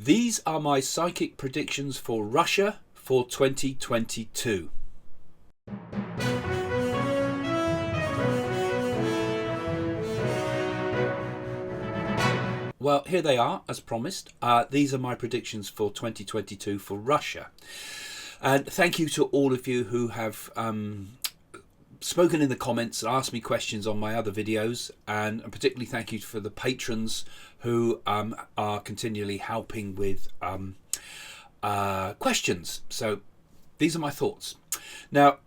These are my psychic predictions for Russia for 2022. Well, here they are, as promised. These are my predictions for 2022 for Russia. And thank you to all of you who have spoken in the comments and asked me questions on my other videos. And particularly thank you for the patrons who are continually helping with questions. So these are my thoughts. Now,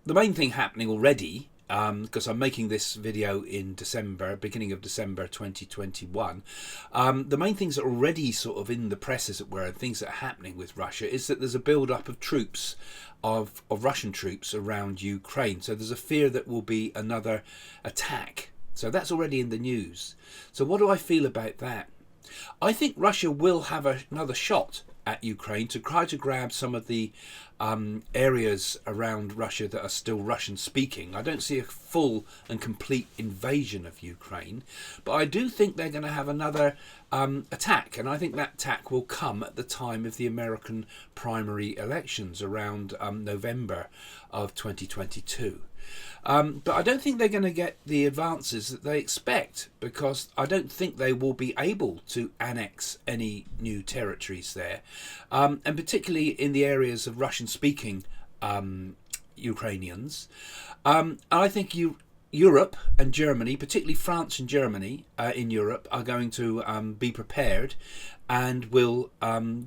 the main thing happening already, because I'm making this video in December, beginning of December 2021, the main things that are already sort of in the press, as it were, and things that are happening with Russia, is that there's a build-up of troops, of Russian troops around Ukraine. So there's a fear that will be another attack. So that's already in the news. So what do I feel about that? I think Russia will have another shot at Ukraine to try to grab some of the areas around Russia that are still Russian speaking. I don't see a full and complete invasion of Ukraine, but I do think they're going to have another attack, and I think that attack will come at the time of the American primary elections around November of 2022. But I don't think they're going to get the advances that they expect, because I don't think they will be able to annex any new territories there, and particularly in the areas of Russian-speaking Ukrainians. I think Europe and Germany, particularly France and Germany in Europe, are going to be prepared and will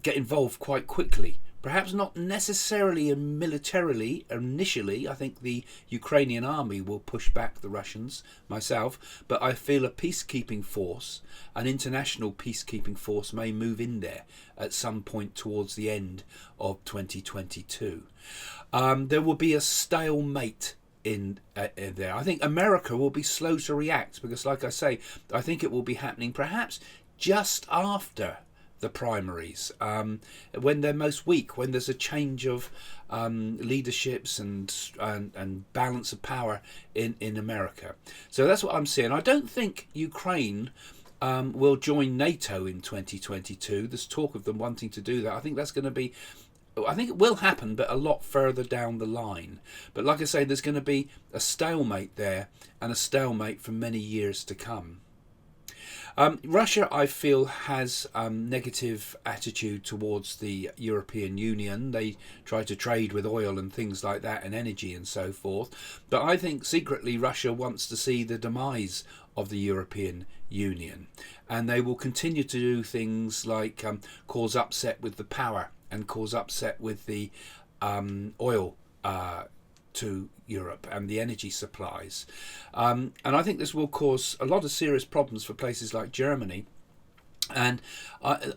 get involved quite quickly. Perhaps not necessarily militarily initially. I think the Ukrainian army will push back the Russians myself, but I feel a peacekeeping force, an international peacekeeping force, may move in there at some point towards the end of 2022. There will be a stalemate in there. I think America will be slow to react because, like I say, I think it will be happening perhaps just after the primaries, when they're most weak, when there's a change of leaderships and balance of power in America. So that's what I'm seeing. I don't think Ukraine will join NATO in 2022. There's talk of them wanting to do that. I think that's going to be, I think it will happen, but a lot further down the line. But like I say, there's going to be a stalemate there, and a stalemate for many years to come. Russia, I feel, has negative attitude towards the European Union. They try to trade with oil and things like that, and energy and so forth. But I think secretly Russia wants to see the demise of the European Union. And they will continue to do things like cause upset with the power and cause upset with the oil to Europe and the energy supplies, and I think this will cause a lot of serious problems for places like Germany. And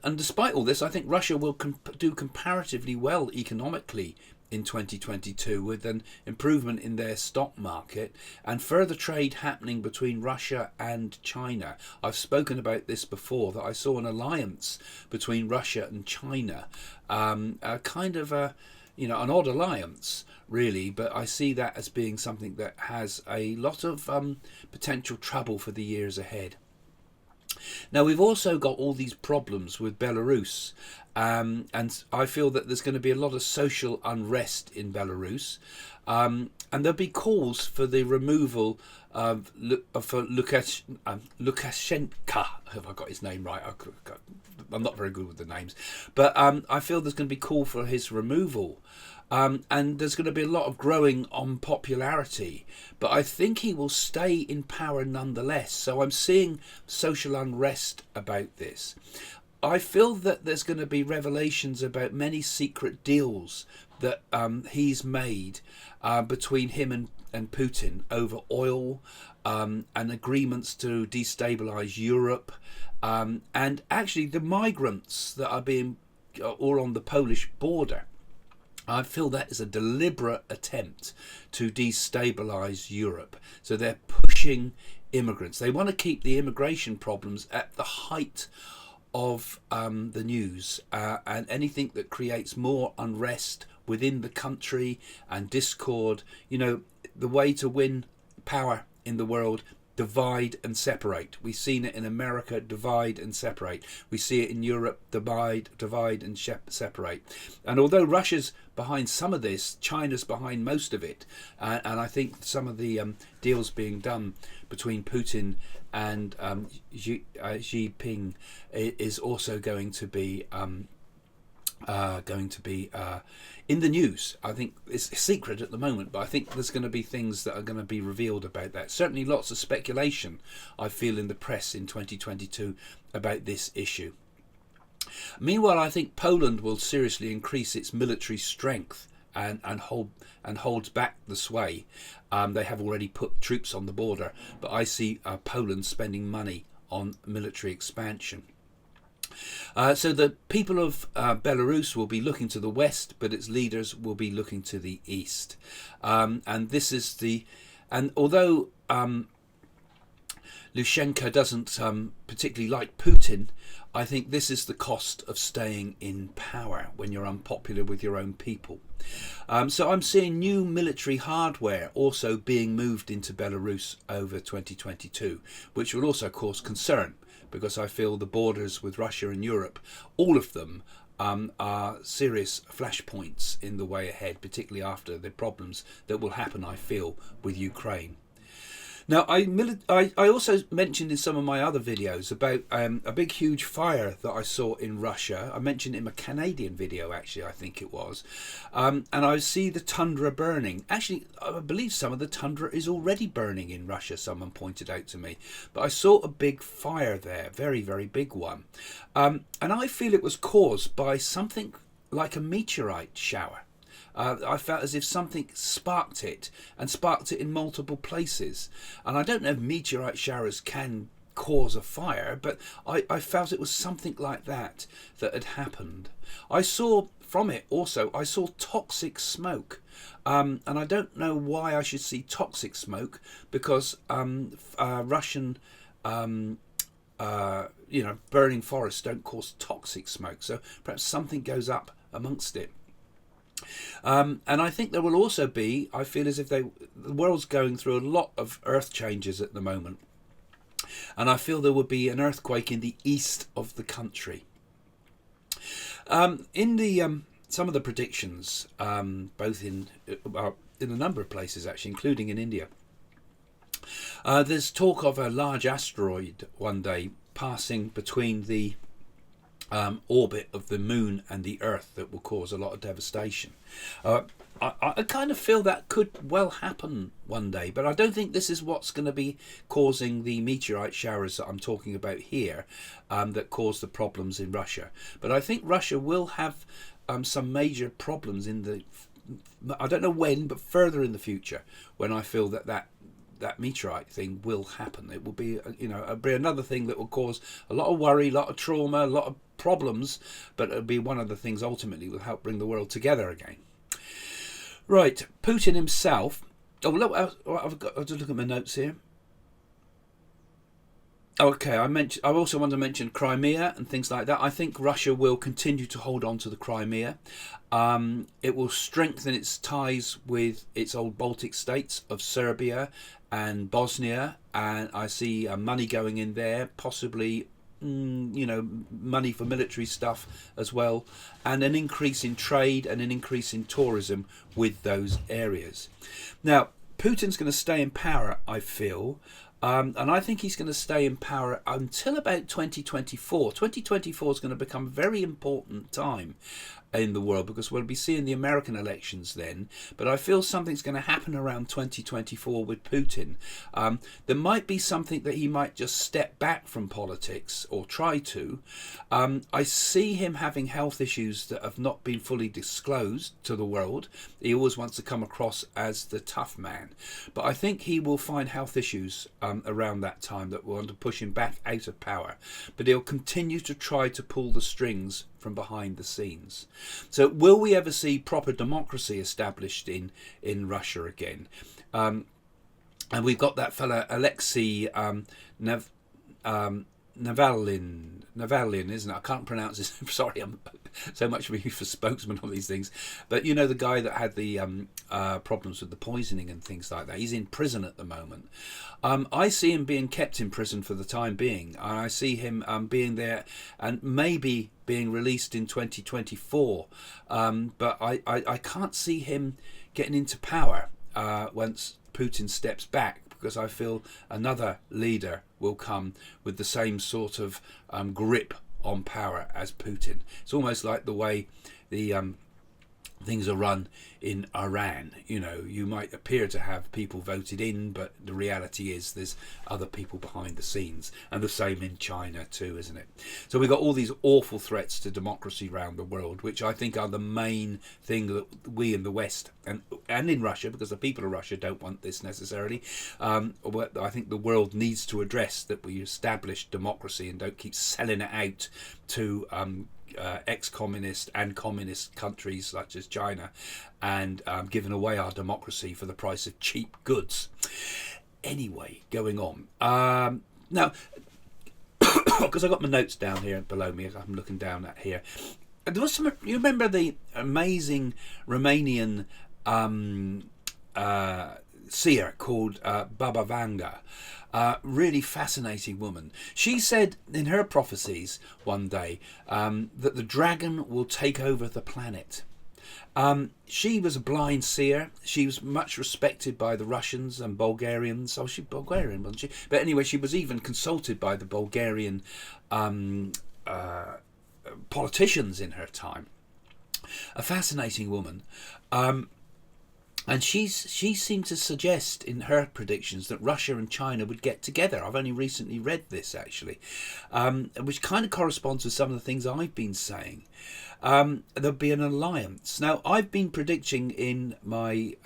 despite all this, I think Russia will do comparatively well economically in 2022, with an improvement in their stock market and further trade happening between Russia and China. I've spoken about this before, that I saw an alliance between Russia and China, a kind of a, you know, an odd alliance really, but I see that as being something that has a lot of potential trouble for the years ahead. Now, we've also got all these problems with Belarus, and I feel that there's going to be a lot of social unrest in Belarus, and there'll be calls for the removal of Lukashenko. Have I got his name right? I'm not very good with the names, but I feel there's going to be a call for his removal. And there's going to be a lot of growing unpopularity, but I think he will stay in power nonetheless. So I'm seeing social unrest about this. I feel that there's going to be revelations about many secret deals that he's made between him and Putin over oil, and agreements to destabilise Europe, and actually the migrants that are being all on the Polish border. I feel that is a deliberate attempt to destabilise Europe. So they're pushing immigrants. They want to keep the immigration problems at the height of the news, and anything that creates more unrest within the country and discord. You know, the way to win power in the world divide and separate. We've seen it in America, divide and separate. We see it in Europe, divide and separate. And although Russia's behind some of this, China's behind most of it. And I think some of the deals being done between Putin and Xi Jinping is also going to be in the news. I think it's a secret at the moment, but I think there's going to be things that are going to be revealed about that. Certainly lots of speculation I feel in the press in 2022 about this issue. Meanwhile, I think Poland will seriously increase its military strength and holds back the sway. They have already put troops on the border, but I see Poland spending money on military expansion. So the people of Belarus will be looking to the west, but its leaders will be looking to the east. And although Lushenko doesn't particularly like Putin, I think this is the cost of staying in power when you're unpopular with your own people. So I'm seeing new military hardware also being moved into Belarus over 2022, which will also cause concern, because I feel the borders with Russia and Europe, all of them are serious flashpoints in the way ahead, particularly after the problems that will happen, I feel, with Ukraine. Now, I also mentioned in some of my other videos about a big, huge fire that I saw in Russia. I mentioned it in a Canadian video, actually, I think it was. And I see the Tundra burning. Actually, I believe some of the Tundra is already burning in Russia, someone pointed out to me. But I saw a big fire there, very, very big one. And I feel it was caused by something like a meteorite shower. I felt as if something sparked it, and sparked it in multiple places. And I don't know if meteorite showers can cause a fire, but I felt it was something like that had happened. I saw from it also, I saw toxic smoke. And I don't know why I should see toxic smoke, because Russian burning forests don't cause toxic smoke. So perhaps something goes up amongst it. And I think there will also be, I feel as if the world's going through a lot of earth changes at the moment. And I feel there will be an earthquake in the east of the country. In some of the predictions, both in a number of places actually, including in India, there's talk of a large asteroid one day passing between the orbit of the moon and the earth that will cause a lot of devastation. I kind of feel that could well happen one day, but I don't think this is what's going to be causing the meteorite showers that I'm talking about here, that cause the problems in Russia. But I think Russia will have some major problems I don't know when, but further in the future, when I feel that meteorite thing will happen. It will be, it'll be another thing that will cause a lot of worry, a lot of trauma, a lot of problems, but it'll be one of the things ultimately will help bring the world together again. Right, Putin himself. Oh, look, I've to look at my notes here. Okay, I also want to mention Crimea and things like that. I think Russia will continue to hold on to the Crimea. It will strengthen its ties with its old Baltic states of Serbia and Bosnia, and I see money going in there, possibly money for military stuff as well, and an increase in trade and an increase in tourism with those areas. Now, Putin's going to stay in power, I feel. And I think he's going to stay in power until about 2024. 2024 is going to become a very important time in the world, because we'll be seeing the American elections then. But I feel something's going to happen around 2024 with Putin. There might be something that he might just step back from politics, or try to. I see him having health issues that have not been fully disclosed to the world. He always wants to come across as the tough man. But I think he will find health issues around that time that will want to push him back out of power. But he'll continue to try to pull the strings from behind the scenes. So will we ever see proper democracy established in Russia again? And we've got that fella Alexei Navalny, isn't it? I can't pronounce his. Sorry, I'm so much for spokesman on these things. But you know, the guy that had the problems with the poisoning and things like that. He's in prison at the moment. I see him being kept in prison for the time being. I see him being there and maybe being released in 2024. But I can't see him getting into power once Putin steps back, because I feel another leader will come with the same sort of grip on power as Putin. It's almost like the way the things are run in Iran. You know, you might appear to have people voted in, but the reality is there's other people behind the scenes, and the same in China too, isn't it? So we've got all these awful threats to democracy around the world, which I think are the main thing that we in the West and in Russia, because the people of Russia don't want this necessarily, what I think the world needs to address, that we establish democracy and don't keep selling it out to ex-communist and communist countries such as China, and giving away our democracy for the price of cheap goods. Anyway, going on. Now, because I got my notes down here below me, I'm looking down at here. There was some. You remember the amazing Romanian seer called Baba Vanga? Really fascinating woman. She said in her prophecies one day that the dragon will take over the planet. She was a blind seer. She was much respected by the Russians and Bulgarians. Oh, she Bulgarian, wasn't she? But anyway, she was even consulted by the Bulgarian politicians in her time. A fascinating woman. And she seemed to suggest in her predictions that Russia and China would get together. I've only recently read this, actually, which kind of corresponds with some of the things I've been saying. There'll be an alliance. Now, I've been predicting in my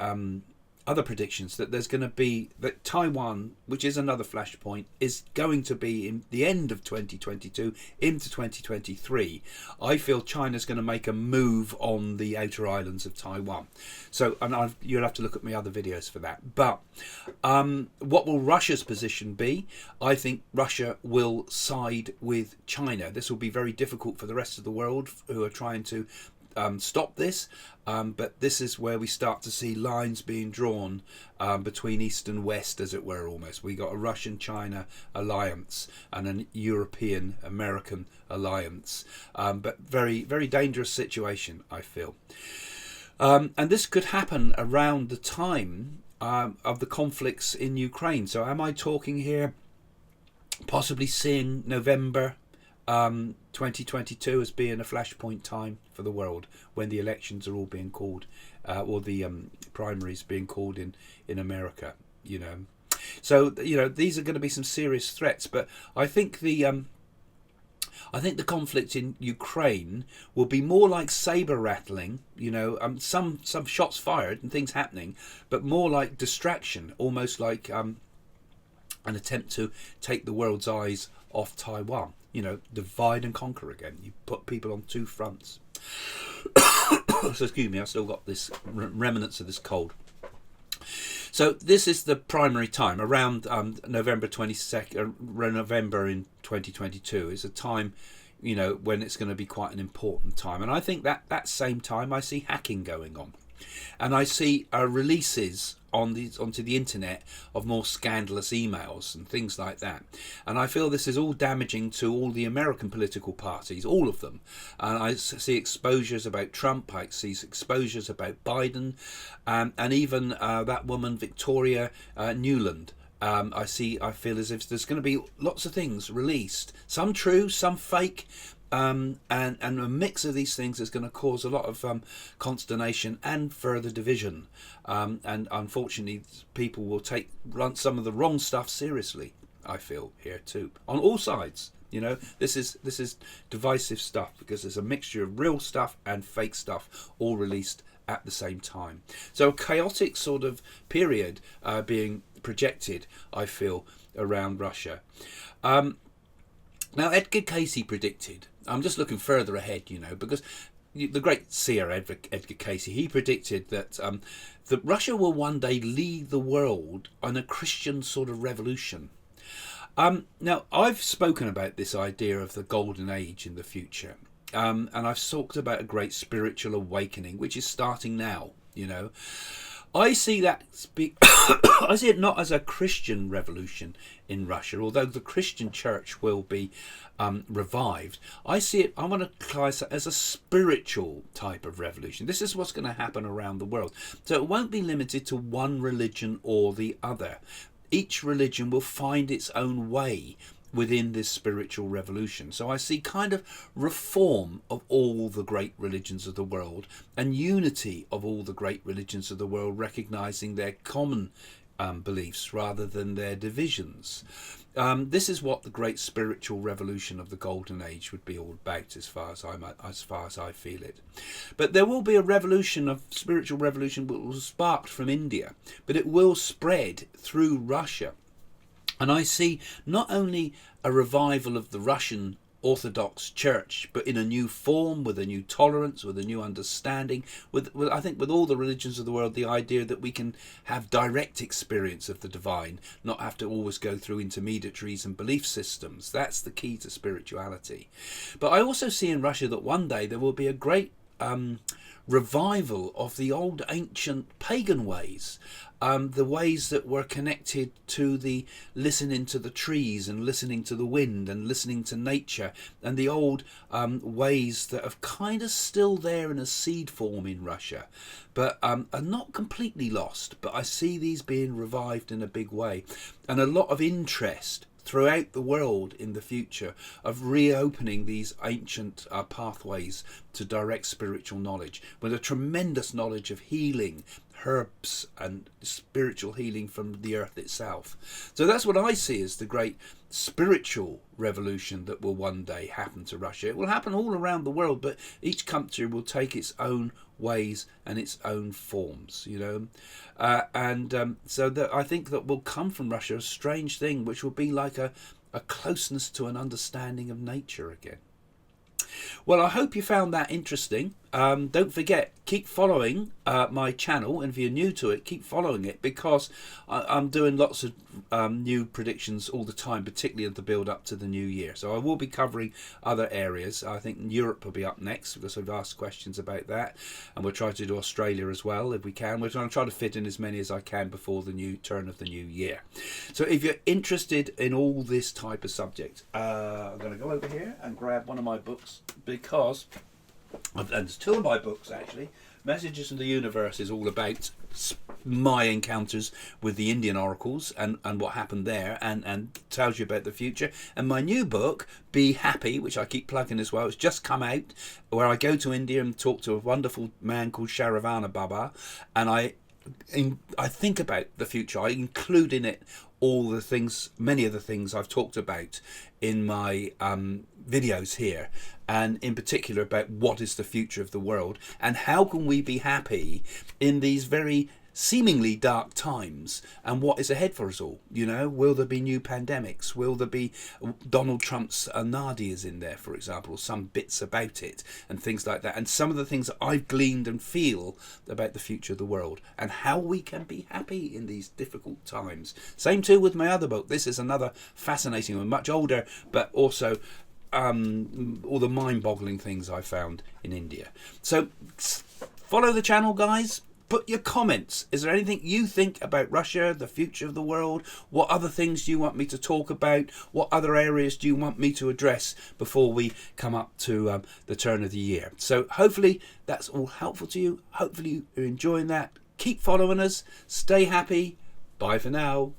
other predictions that there's going to be, that Taiwan, which is another flashpoint, is going to be in the end of 2022 into 2023. I feel China's going to make a move on the outer islands of Taiwan. So, and you'll have to look at my other videos for that. But what will Russia's position be? I think Russia will side with China. This will be very difficult for the rest of the world who are trying to stop this, but this is where we start to see lines being drawn between East and West, as it were, almost. We got a Russian-China alliance and a European-American alliance, but very, very dangerous situation, I feel. And this could happen around the time of the conflicts in Ukraine. So am I talking here possibly seeing November 2022 as being a flashpoint time for the world, when the elections are all being called, or the primaries being called in America, you know. So, you know, these are going to be some serious threats. But I think the conflict in Ukraine will be more like saber rattling, you know, some shots fired and things happening, but more like distraction, almost like an attempt to take the world's eyes off Taiwan. You know, divide and conquer again. You put people on two fronts. So excuse me, I still got this remnants of this cold. So this is the primary time around November 22nd, November in 2022 is a time, you know, when it's going to be quite an important time. And I think that same time I see hacking going on, and I see releases onto the internet of more scandalous emails and things like that. And I feel this is all damaging to all the American political parties, all of them. And I see exposures about Trump, I see exposures about Biden, and even that woman Victoria Nuland. I feel as if there's going to be lots of things released, some true, some fake, and a mix of these things is going to cause a lot of consternation and further division, and unfortunately people will take some of the wrong stuff seriously, I feel, here too, on all sides. You know, this is divisive stuff, because there's a mixture of real stuff and fake stuff all released at the same time. So a chaotic sort of period being projected, I feel, around Russia. Now, Edgar Cayce predicted, I'm just looking further ahead, you know, because the great seer Edgar Cayce, he predicted that Russia will one day lead the world on a Christian sort of revolution. Now, I've spoken about this idea of the golden age in the future. And I've talked about a great spiritual awakening, which is starting now, you know. I see that I see it not as a Christian revolution in Russia, although the Christian church will be revived. I see it, I want to class it as a spiritual type of revolution. This is what's going to happen around the world. So it won't be limited to one religion or the other. Each religion will find its own way within this spiritual revolution. So I see kind of reform of all the great religions of the world and unity of all the great religions of the world, recognizing their common beliefs rather than their divisions. This is what the great spiritual revolution of the golden age would be all about, as far as I feel it. But there will be a revolution, of spiritual revolution, that will spark from India, but it will spread through Russia. And I see not only a revival of the Russian Orthodox Church, but in a new form, with a new tolerance, with a new understanding, with I think with all the religions of the world, the idea that we can have direct experience of the divine, not have to always go through intermediaries and belief systems. That's the key to spirituality. But I also see in Russia that one day there will be a great revival of the old ancient pagan ways, the ways that were connected to the listening to the trees and listening to the wind and listening to nature, and the old ways that are kind of still there in a seed form in Russia, but are not completely lost. But I see these being revived in a big way, and a lot of interest throughout the world in the future of reopening these ancient pathways to direct spiritual knowledge, with a tremendous knowledge of healing, herbs and spiritual healing from the earth itself. So that's what I see as the great spiritual revolution that will one day happen to Russia. It will happen all around the world, but each country will take its own ways and its own forms, you know. So that I think that will come from Russia a strange thing, which will be like a closeness to an understanding of nature again. Well, I hope you found that interesting. Don't forget, keep following my channel, and if you're new to it, keep following it, because I'm doing lots of new predictions all the time, particularly at the build up to the new year. So I will be covering other areas. I think Europe will be up next, because I've asked questions about that, and we'll try to do Australia as well if we can. We're going to try to fit in as many as I can before the new turn of the new year. So if you're interested in all this type of subject, I'm going to go over here and grab one of my books, because and there's two of my books actually. Messages from the Universe is all about my encounters with the Indian oracles and what happened there, and tells you about the future. And my new book, Be Happy, which I keep plugging as well, it's just come out, where I go to India and talk to a wonderful man called Sharavana Baba, and I think about the future. I include in it all the things, many of the things I've talked about in my videos here, and in particular about what is the future of the world and how can we be happy in these very seemingly dark times, and what is ahead for us all. You know, will there be new pandemics? Will there be Donald Trump's Nadia's in there, for example, or some bits about it and things like that, and some of the things that I've gleaned and feel about the future of the world and how we can be happy in these difficult times. Same too with my other book. This is another fascinating one, much older, but also all the mind-boggling things I found in India. So follow the channel, guys. Put your comments. Is there anything you think about Russia, the future of the world? What other things do you want me to talk about? What other areas do you want me to address before we come up to the turn of the year? So hopefully that's all helpful to you. Hopefully you're enjoying that. Keep following us. Stay happy. Bye for now.